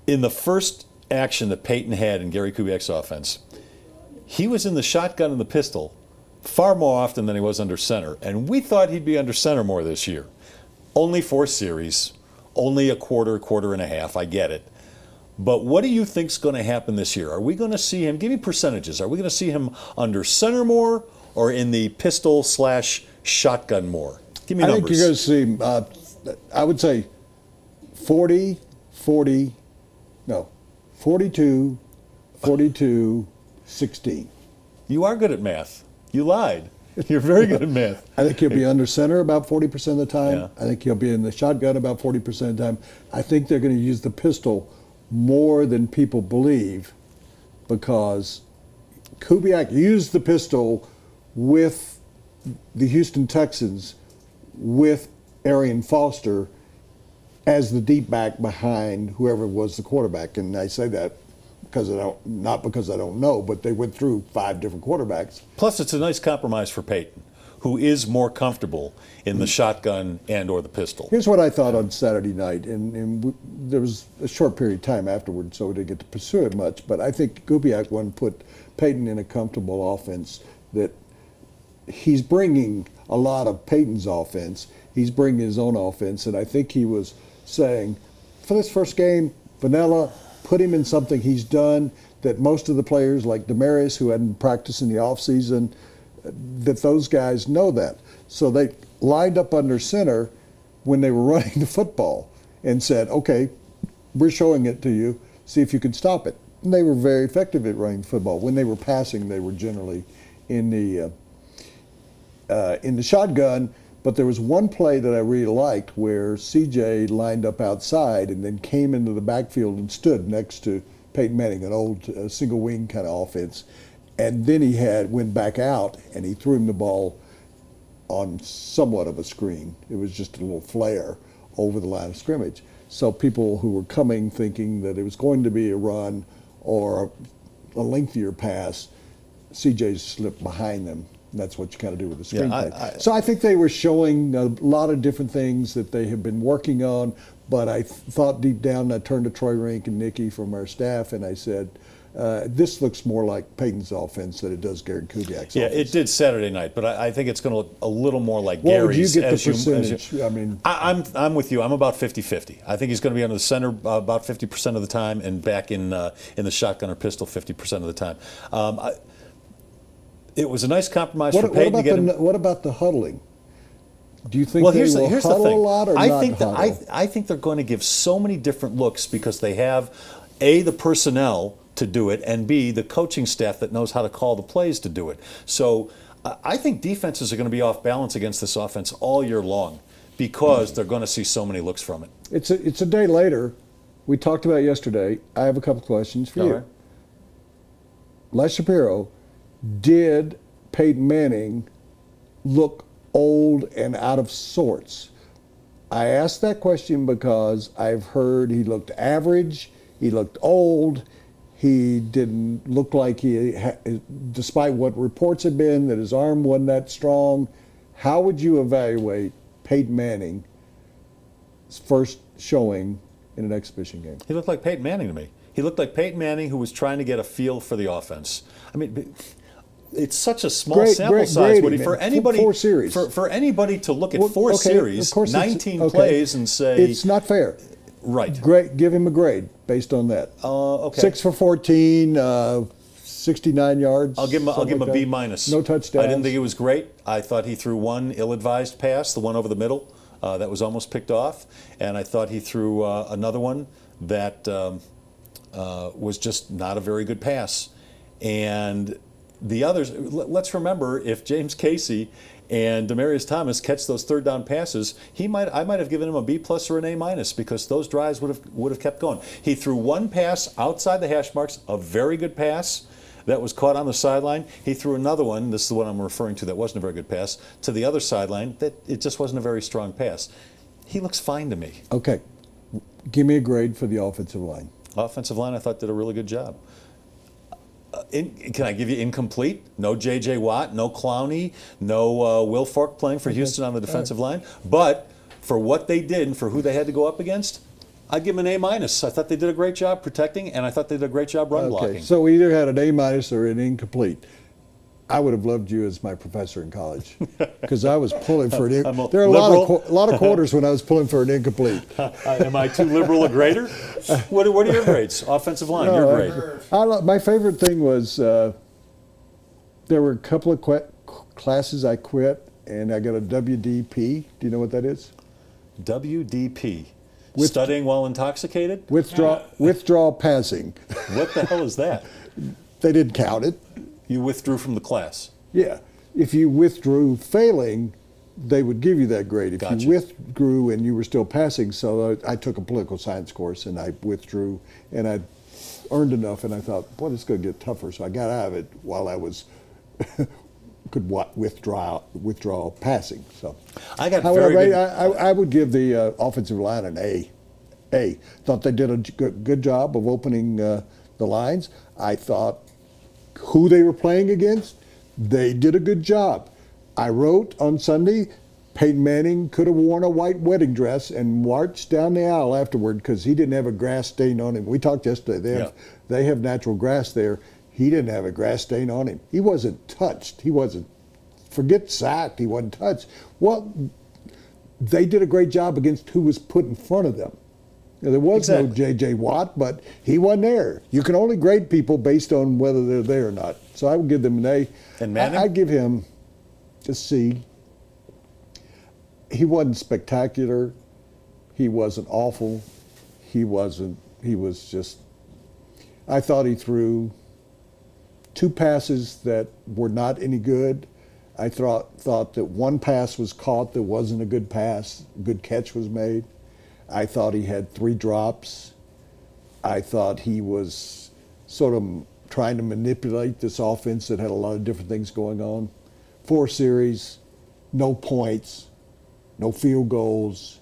in the first action that Peyton had in Gary Kubiak's offense, he was in the shotgun and the pistol far more often than he was under center. And we thought he'd be under center more this year. Only 4 series, only a quarter and a half, I get it. But what do you think's going to happen this year? Are we going to see him, give me percentages, are we going to see him under center more or in the pistol / shotgun more? Give me numbers. I think you're going to see, I would say 42, 16. You are good at math. You lied. You're very good at math. I think he'll be under center about 40% of the time. Yeah. I think he'll be in the shotgun about 40% of the time. I think they're going to use the pistol more than people believe because Kubiak used the pistol with the Houston Texans with Arian Foster as the deep back behind whoever was the quarterback. And I say that because not because I don't know, but they went through 5 different quarterbacks. Plus, it's a nice compromise for Peyton, who is more comfortable in the shotgun and or the pistol. Here's what I thought on Saturday night, and there was a short period of time afterwards, so we didn't get to pursue it much, but I think Kubiak wanted to put Peyton in a comfortable offense that he's bringing a lot of Peyton's offense. He's bringing his own offense, and I think he was saying, for this first game, vanilla, put him in something he's done that most of the players like Demaryius, who hadn't practiced in the offseason, that those guys know that. So they lined up under center when they were running the football and said, okay, we're showing it to you, see if you can stop it. And they were very effective at running the football. When they were passing, they were generally in the shotgun. But there was one play that I really liked where CJ lined up outside and then came into the backfield and stood next to Peyton Manning, an old single wing kind of offense. And then he went back out and he threw him the ball on somewhat of a screen. It was just a little flare over the line of scrimmage. So people who were coming thinking that it was going to be a run or a lengthier pass, CJ slipped behind them. That's what you kind of do with the screenplay. So I think they were showing a lot of different things that they have been working on, but I thought deep down, I turned to Troy Rink and Nikki from our staff, and I said, this looks more like Peyton's offense than it does Gary Kubiak's offense. Yeah, it did Saturday night, but I think it's going to look a little more like Gary's. What would you Gary's. get the percentage? I mean, I'm with you. I'm about 50-50. I think he's going to be under the center about 50% of the time and back in the shotgun or pistol 50% of the time. It was a nice compromise for Peyton to get him. What about the huddling? Do you think they will huddle a lot or not huddle? I think they're going to give so many different looks because they have, A, the personnel to do it, and B, the coaching staff that knows how to call the plays to do it. So I think defenses are going to be off balance against this offense all year long because they're going to see so many looks from it. It's a day later. We talked about it yesterday. I have a couple questions for you. Right. Les Shapiro, did Peyton Manning look old and out of sorts? I asked that question because I've heard he looked average, he looked old, he didn't look like despite what reports had been, that his arm wasn't that strong. How would you evaluate Peyton Manning's first showing in an exhibition game? He looked like Peyton Manning to me. He looked like Peyton Manning who was trying to get a feel for the offense. I mean, it's such a small sample size, Woody, for anybody. 4 series. For anybody to look at 4 series, 19 plays, and say it's not fair. Right. Great. Give him a grade based on that. Okay. 6 for 14, 69 yards. I'll give him a B minus. No touchdowns. I didn't think it was great. I thought he threw one ill-advised pass, the one over the middle, that was almost picked off, and I thought he threw another one that was just not a very good pass, and the others, let's remember, if James Casey and Demaryius Thomas catch those third down passes, I might have given him a B plus or an A minus because those drives would have kept going. He threw one pass outside the hash marks, a very good pass that was caught on the sideline. He threw another one, this is the one I'm referring to, that wasn't a very good pass, to the other sideline. That it just wasn't a very strong pass. He looks fine to me. Okay. Give me a grade for the offensive line. Offensive line, I thought, did a really good job. Can I give you incomplete? No J.J. Watt, no Clowney, no Will Fork playing for Houston on the defensive line. But for what they did and for who they had to go up against, I'd give them an A-. I thought they did a great job protecting, and I thought they did a great job run blocking. So we either had an A- or an incomplete. I would have loved you as my professor in college because I was pulling for an incomplete. There are a lot of quarters when I was pulling for an incomplete. Am I too liberal a grader? What are your grades? Offensive line, No, your grade. My favorite thing was there were a couple of classes I quit, and I got a WDP. Do you know what that is? WDP. Studying while intoxicated? Withdrawal passing. What the hell is that? They didn't count it. You withdrew from the class. Yeah. If you withdrew failing, they would give you that grade. If Gotcha. you withdrew and you were still passing, so I took a political science course and I withdrew and I earned enough and I thought, boy, this is going to get tougher. So I got out of it while I was could withdraw passing. So I got I would give the offensive line an A. Thought they did a good job of opening the lines. I thought who they were playing against, they did a good job. I wrote on Sunday, Peyton Manning could have worn a white wedding dress and marched down the aisle afterward because he didn't have a grass stain on him. We talked yesterday. They have natural grass there. He didn't have a grass stain on him. He wasn't touched. He wasn't, forget sacked, he wasn't touched. Well, they did a great job against who was put in front of them. There was no J.J. Watt, but he wasn't there. You can only grade people based on whether they're there or not. So I would give them an A. And Manning? I'd give him a C. He wasn't spectacular. He wasn't awful. He was just, I thought he threw 2 passes that were not any good. I thought that 1 pass was caught that wasn't a good pass. Good catch was made. I thought he had 3 drops. I thought he was sort of trying to manipulate this offense that had a lot of different things going on. 4 series, no points, no field goals.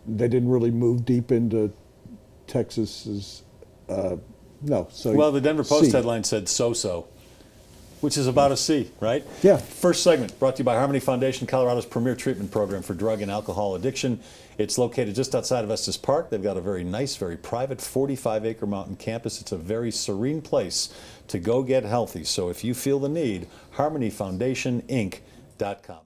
They didn't really move deep into Texas's, no. So well, the Denver Post C. headline said so-so, which is about a C, right? Yeah. First segment brought to you by Harmony Foundation, Colorado's premier treatment program for drug and alcohol addiction. It's located just outside of Estes Park. They've got a very nice, very private 45-acre mountain campus. It's a very serene place to go get healthy. So if you feel the need, harmonyfoundationinc.com.